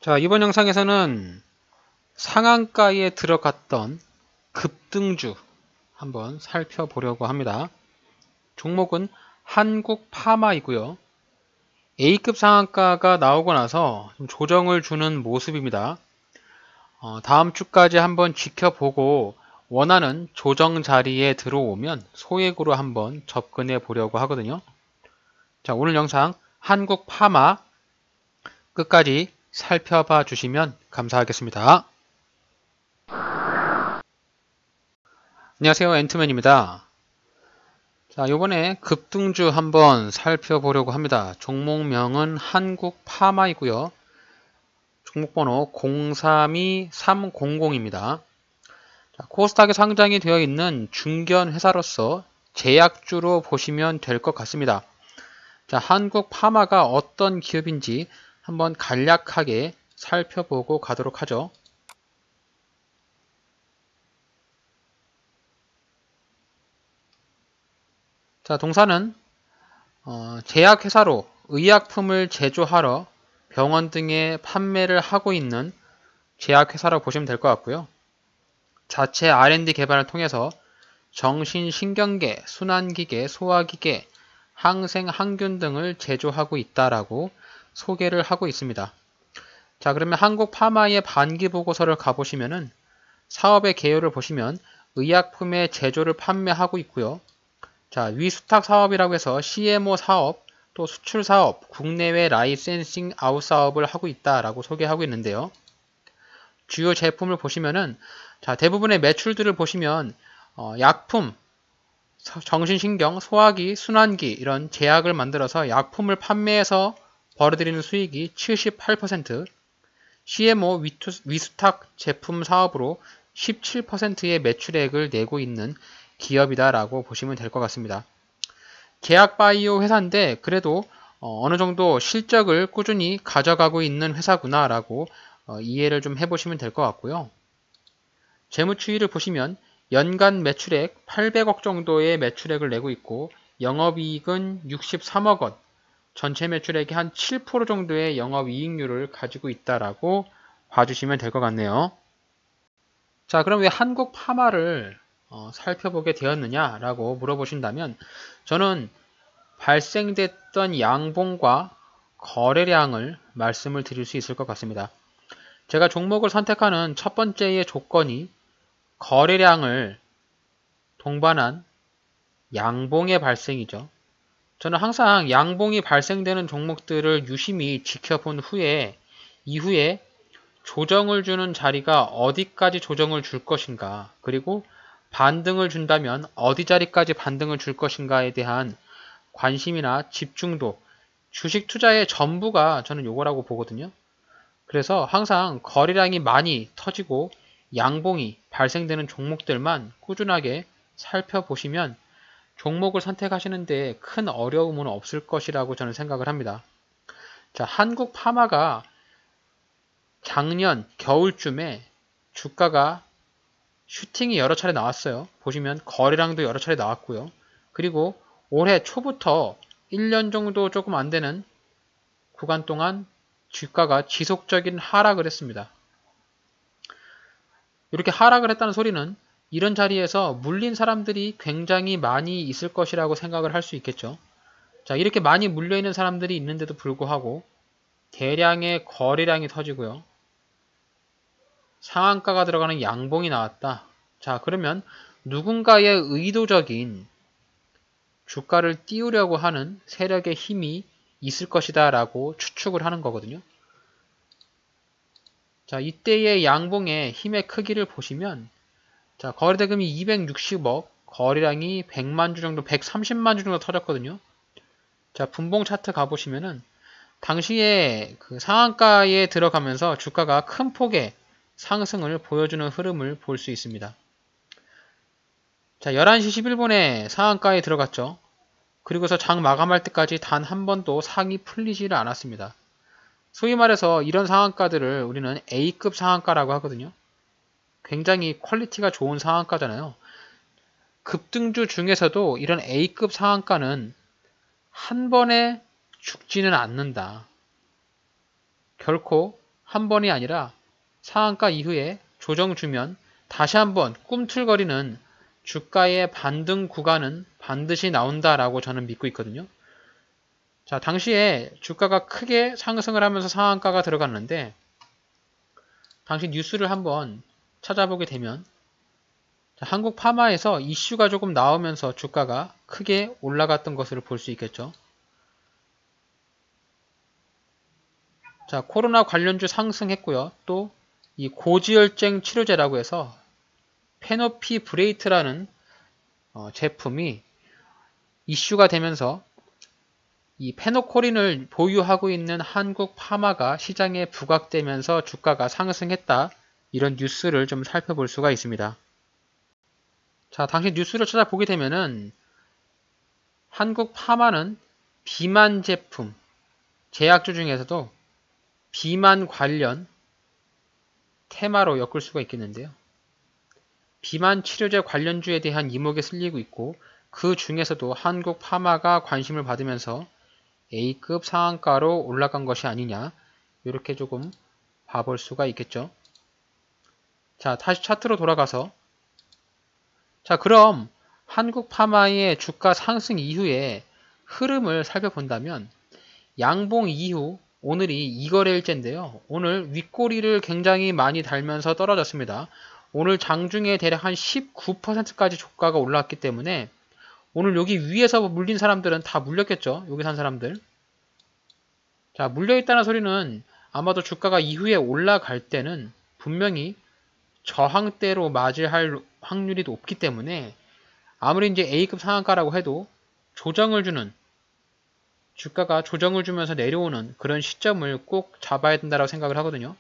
자, 이번 영상에서는 상한가에 들어갔던 급등주 한번 살펴보려고 합니다. 종목은 한국파마이고요. A급 상한가가 나오고 나서 좀 조정을 주는 모습입니다. 다음 주까지 한번 지켜보고 원하는 조정 자리에 들어오면 소액으로 한번 접근해 보려고 하거든요. 자, 오늘 영상 한국파마 끝까지 살펴봐 주시면 감사하겠습니다. 안녕하세요, 앤트맨입니다. 자, 요번에 급등주 한번 살펴보려고 합니다. 종목명은 한국파마이고요. 종목번호 032300입니다. 코스닥에 상장이 되어 있는 중견 회사로서 제약주로 보시면 될 것 같습니다. 자, 한국파마가 어떤 기업인지 한번 간략하게 살펴보고 가도록 하죠. 자, 동사는 제약회사로 의약품을 제조하러 병원 등에 판매를 하고 있는 제약회사라고 보시면 될 것 같고요. 자체 R&D 개발을 통해서 정신신경계, 순환기계, 소화기계, 항생, 항균 등을 제조하고 있다라고 소개를 하고 있습니다. 자, 그러면 한국파마의 반기보고서를 가보시면은 사업의 개요를 보시면 의약품의 제조를 판매하고 있고요. 자, 위수탁 사업이라고 해서 CMO 사업, 또 수출 사업, 국내외 라이센싱 아웃 사업을 하고 있다라고 소개하고 있는데요. 주요 제품을 보시면은 자, 대부분의 매출들을 보시면 약품, 정신신경, 소화기, 순환기 이런 제약을 만들어서 약품을 판매해서 벌어들이는 수익이 78%, CMO 위수탁 제품 사업으로 17%의 매출액을 내고 있는 기업이다라고 보시면 될 것 같습니다. 제약바이오 회사인데 그래도 어느 정도 실적을 꾸준히 가져가고 있는 회사구나라고 이해를 좀 해보시면 될 것 같고요. 재무추이를 보시면 연간 매출액 800억 정도의 매출액을 내고 있고 영업이익은 63억 원, 전체 매출액의 한 7% 정도의 영업이익률을 가지고 있다라고 봐주시면 될 것 같네요. 자, 그럼 왜 한국파마를 살펴보게 되었느냐라고 물어보신다면 저는 발생됐던 양봉과 거래량을 말씀을 드릴 수 있을 것 같습니다. 제가 종목을 선택하는 첫 번째의 조건이 거래량을 동반한 양봉의 발생이죠. 저는 항상 양봉이 발생되는 종목들을 유심히 지켜본 후에 이후에 조정을 주는 자리가 어디까지 조정을 줄 것인가, 그리고 반등을 준다면 어디 자리까지 반등을 줄 것인가에 대한 관심이나 집중도, 주식 투자의 전부가 저는 요거라고 보거든요. 그래서 항상 거래량이 많이 터지고 양봉이 발생되는 종목들만 꾸준하게 살펴보시면 종목을 선택하시는데 큰 어려움은 없을 것이라고 저는 생각을 합니다. 자, 한국파마가 작년 겨울쯤에 주가가 슈팅이 여러 차례 나왔어요. 보시면 거래량도 여러 차례 나왔고요. 그리고 올해 초부터 1년 정도 조금 안 되는 구간 동안 주가가 지속적인 하락을 했습니다. 이렇게 하락을 했다는 소리는 이런 자리에서 물린 사람들이 굉장히 많이 있을 것이라고 생각을 할 수 있겠죠. 자, 이렇게 많이 물려있는 사람들이 있는데도 불구하고 대량의 거래량이 터지고요. 상한가가 들어가는 양봉이 나왔다. 자, 그러면 누군가의 의도적인 주가를 띄우려고 하는 세력의 힘이 있을 것이다 라고 추측을 하는 거거든요. 자, 이때의 양봉의 힘의 크기를 보시면 자, 거래대금이 260억, 거래량이 100만 주 정도, 130만 주 정도 터졌거든요. 자, 분봉 차트 가보시면은 당시에 그 상한가에 들어가면서 주가가 큰 폭의 상승을 보여주는 흐름을 볼 수 있습니다. 자, 11시 11분에 상한가에 들어갔죠. 그리고서 장 마감할 때까지 단 한 번도 상이 풀리지를 않았습니다. 소위 말해서 이런 상한가들을 우리는 A급 상한가라고 하거든요. 굉장히 퀄리티가 좋은 상한가잖아요. 급등주 중에서도 이런 A급 상한가는 한 번에 죽지는 않는다. 결코 한 번이 아니라 상한가 이후에 조정 주면 다시 한번 꿈틀거리는 주가의 반등 구간은 반드시 나온다라고 저는 믿고 있거든요. 자, 당시에 주가가 크게 상승을 하면서 상한가가 들어갔는데 당시 뉴스를 한번 찾아보게 되면 자, 한국 파마에서 이슈가 조금 나오면서 주가가 크게 올라갔던 것을 볼 수 있겠죠. 자, 코로나 관련주 상승했고요. 또 이 고지혈증 치료제라고 해서 페노피브레이트라는 제품이 이슈가 되면서 이 페노코린을 보유하고 있는 한국 파마가 시장에 부각되면서 주가가 상승했다. 이런 뉴스를 좀 살펴볼 수가 있습니다. 자, 당시 뉴스를 찾아보게 되면은 한국 파마는 비만 제품, 제약주 중에서도 비만 관련 테마로 엮을 수가 있겠는데요. 비만 치료제 관련주에 대한 이목에 쓸리고 있고 그 중에서도 한국 파마가 관심을 받으면서 A급 상한가로 올라간 것이 아니냐 이렇게 조금 봐볼 수가 있겠죠. 자, 다시 차트로 돌아가서 자, 그럼 한국 파마의 주가 상승 이후에 흐름을 살펴본다면 양봉 이후 오늘이 2거래일째인데요. 오늘 윗꼬리를 굉장히 많이 달면서 떨어졌습니다. 오늘 장중에 대략 한 19%까지 주가가 올라왔기 때문에 오늘 여기 위에서 물린 사람들은 다 물렸겠죠. 여기 산 사람들. 자, 물려있다는 소리는 아마도 주가가 이후에 올라갈 때는 분명히 저항대로 맞이할 확률이 높기 때문에 아무리 이제 A급 상한가라고 해도 조정을 주는 주가가 조정을 주면서 내려오는 그런 시점을 꼭 잡아야 된다고 생각을 하거든요.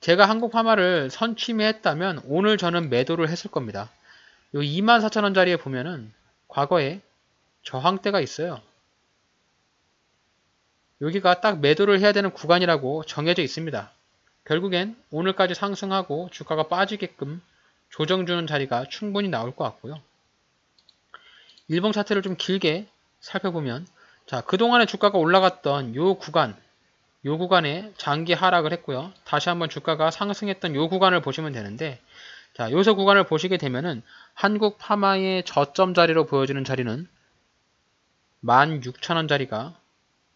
제가 한국 파마를 선취매했다면 오늘 저는 매도를 했을 겁니다. 요 24,000원짜리에 보면은 과거에 저항대가 있어요. 여기가 딱 매도를 해야 되는 구간이라고 정해져 있습니다. 결국엔 오늘까지 상승하고 주가가 빠지게끔 조정 주는 자리가 충분히 나올 것 같고요. 일봉 차트를 좀 길게 살펴보면 자, 그동안에 주가가 올라갔던 요 구간에 장기 하락을 했고요. 다시 한번 주가가 상승했던 요 구간을 보시면 되는데 자, 요서 구간을 보시게 되면은 한국 파마의 저점 자리로 보여지는 자리는 16,000원짜리가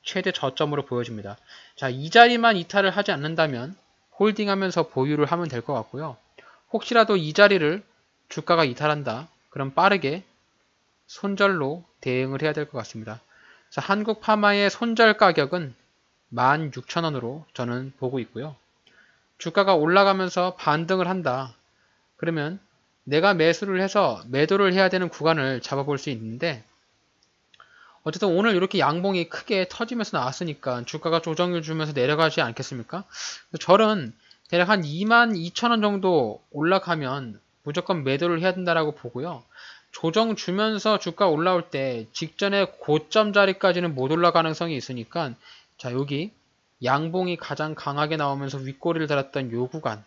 최대 저점으로 보여집니다. 자, 이 자리만 이탈을 하지 않는다면 홀딩하면서 보유를 하면 될 것 같고요. 혹시라도 이 자리를 주가가 이탈한다. 그럼 빠르게 손절로 대응을 해야 될 것 같습니다. 자, 한국 파마의 손절 가격은 16,000원으로 저는 보고 있고요. 주가가 올라가면서 반등을 한다. 그러면 내가 매수를 해서 매도를 해야 되는 구간을 잡아볼 수 있는데 어쨌든 오늘 이렇게 양봉이 크게 터지면서 나왔으니까 주가가 조정을 주면서 내려가지 않겠습니까? 저는 대략 한 22,000원 정도 올라가면 무조건 매도를 해야 된다라고 보고요. 조정 주면서 주가 올라올 때 직전에 고점 자리까지는 못 올라갈 가능성이 있으니까 자, 여기 양봉이 가장 강하게 나오면서 윗꼬리를 달았던 요 구간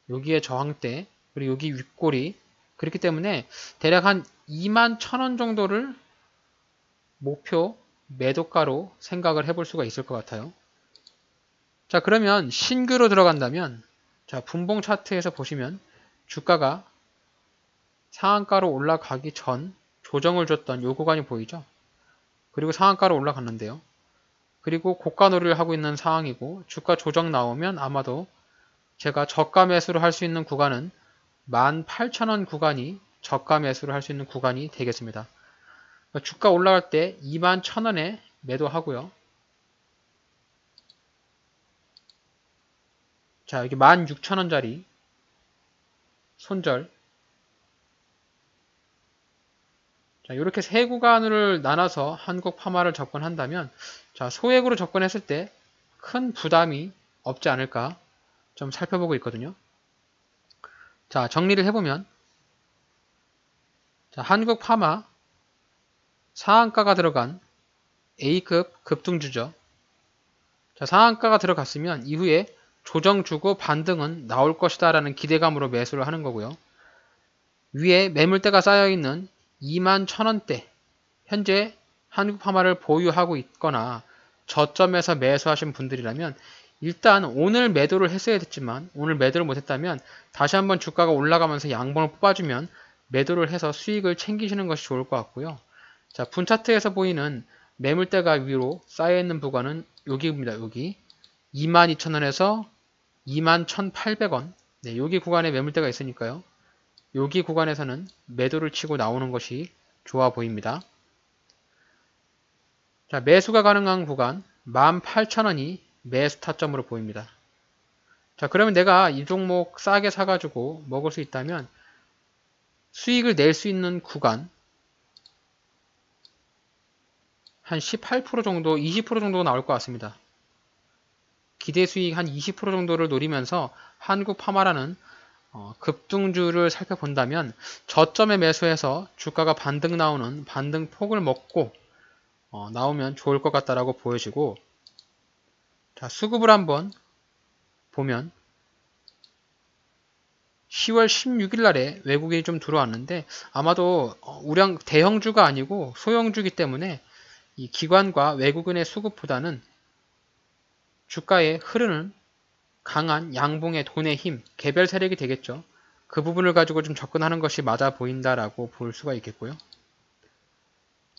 여기에 저항대 그리고 여기 윗꼬리 그렇기 때문에 대략 한 21,000원 정도를 목표 매도가로 생각을 해볼 수가 있을 것 같아요. 자, 그러면 신규로 들어간다면 자, 분봉 차트에서 보시면 주가가 상한가로 올라가기 전 조정을 줬던 요 구간이 보이죠? 그리고 상한가로 올라갔는데요. 그리고 고가놀이를 하고 있는 상황이고 주가 조정 나오면 아마도 제가 저가 매수를 할 수 있는 구간은 18,000원 구간이 저가 매수를 할 수 있는 구간이 되겠습니다. 주가 올라갈 때 21,000원에 매도하고요. 자, 여기 16,000원짜리 손절. 자, 이렇게 세 구간을 나눠서 한국 파마를 접근한다면 자, 소액으로 접근했을 때 큰 부담이 없지 않을까 좀 살펴보고 있거든요. 자, 정리를 해보면 자, 한국 파마 상한가가 들어간 A급 급등주죠. 자, 상한가가 들어갔으면 이후에 조정 주고 반등은 나올 것이다 라는 기대감으로 매수를 하는 거고요. 위에 매물대가 쌓여있는 21,000원대 현재 한국 파마를 보유하고 있거나 저점에서 매수하신 분들이라면 일단 오늘 매도를 했어야 됐지만 오늘 매도를 못했다면 다시 한번 주가가 올라가면서 양봉을 뽑아주면 매도를 해서 수익을 챙기시는 것이 좋을 것 같고요. 자, 분 차트에서 보이는 매물대가 위로 쌓여있는 구간은 여기입니다. 여기 22,000원에서 21,800원. 네, 여기 구간에 매물대가 있으니까요. 여기 구간에서는 매도를 치고 나오는 것이 좋아 보입니다. 자, 매수가 가능한 구간 18,000원이 매수 타점으로 보입니다. 자, 그러면 내가 이 종목 싸게 사가지고 먹을 수 있다면 수익을 낼 수 있는 구간 한 18% 정도, 20% 정도 나올 것 같습니다. 기대 수익 한 20% 정도를 노리면서 한국 파마라는 급등주를 살펴본다면 저점에 매수해서 주가가 반등 나오는 반등 폭을 먹고 나오면 좋을 것 같다라고 보여지고, 자, 수급을 한번 보면 10월 16일 날에 외국인이 좀 들어왔는데 아마도 우량 대형주가 아니고 소형주기 때문에 이 기관과 외국인의 수급보다는 주가에 흐르는 강한 양봉의 돈의 힘, 개별 세력이 되겠죠. 그 부분을 가지고 좀 접근하는 것이 맞아 보인다라고 볼 수가 있겠고요.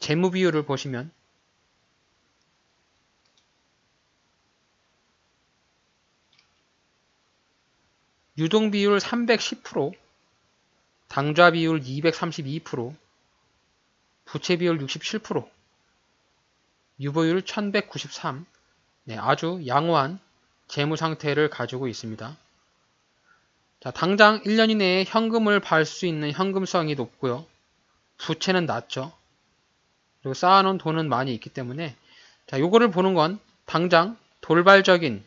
재무 비율을 보시면 유동 비율 310%, 당좌 비율 232%, 부채 비율 67%, 유보율 1193, 네, 아주 양호한 재무 상태를 가지고 있습니다. 자, 당장 1년 이내에 현금을 받을 수 있는 현금성이 높고요. 부채는 낮죠. 그리고 쌓아놓은 돈은 많이 있기 때문에, 자, 요거를 보는 건 당장 돌발적인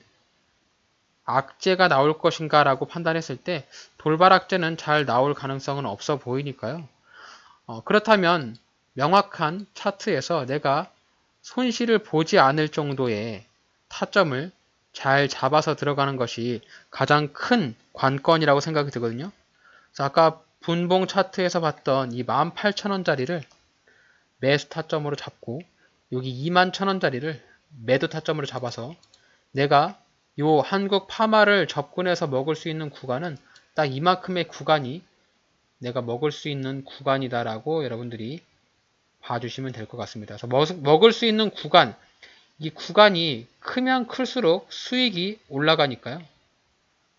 악재가 나올 것인가 라고 판단했을 때 돌발 악재는 잘 나올 가능성은 없어 보이니까요. 그렇다면 명확한 차트에서 내가 손실을 보지 않을 정도의 타점을 잘 잡아서 들어가는 것이 가장 큰 관건이라고 생각이 들거든요. 그래서 아까 분봉 차트에서 봤던 이 18,000원짜리를 매수 타점으로 잡고 여기 21,000원짜리를 매도 타점으로 잡아서 내가 요 한국 파마를 접근해서 먹을 수 있는 구간은 딱 이만큼의 구간이 내가 먹을 수 있는 구간이다라고 여러분들이 봐주시면 될 것 같습니다. 그래서 먹을 수 있는 구간, 이 구간이 크면 클수록 수익이 올라가니까요.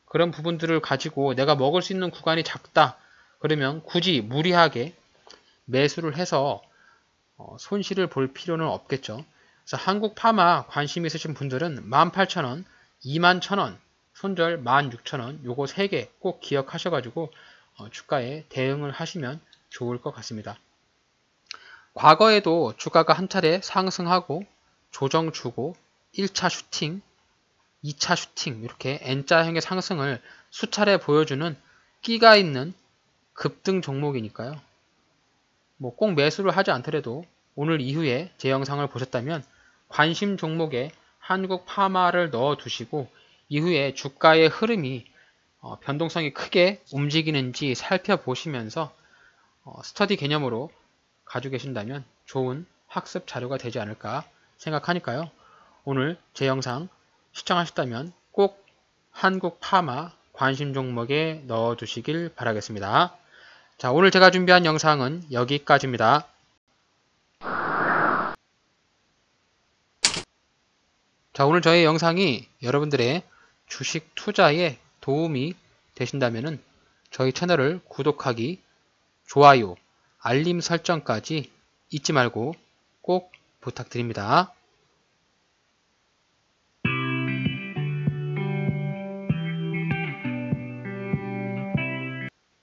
그런 부분들을 가지고 내가 먹을 수 있는 구간이 작다. 그러면 굳이 무리하게 매수를 해서 손실을 볼 필요는 없겠죠. 그래서 한국 파마 관심 있으신 분들은 18,000원, 21,000원, 손절 16,000원 요거 3개 꼭 기억하셔가지고 주가에 대응을 하시면 좋을 것 같습니다. 과거에도 주가가 한 차례 상승하고 조정 주고 1차 슈팅, 2차 슈팅 이렇게 N자형의 상승을 수차례 보여주는 끼가 있는 급등 종목이니까요. 뭐 꼭 매수를 하지 않더라도 오늘 이후에 제 영상을 보셨다면 관심 종목에 한국 파마를 넣어 두시고 이후에 주가의 흐름이 변동성이 크게 움직이는지 살펴보시면서 스터디 개념으로 가지고 계신다면 좋은 학습 자료가 되지 않을까 생각하니까요. 오늘 제 영상 시청하셨다면 꼭 한국 파마 관심 종목에 넣어 두시길 바라겠습니다. 자, 오늘 제가 준비한 영상은 여기까지입니다. 자, 오늘 저의 영상이 여러분들의 주식 투자에 도움이 되신다면 저희 채널을 구독하기, 좋아요, 알림 설정까지 잊지 말고 꼭 부탁드립니다.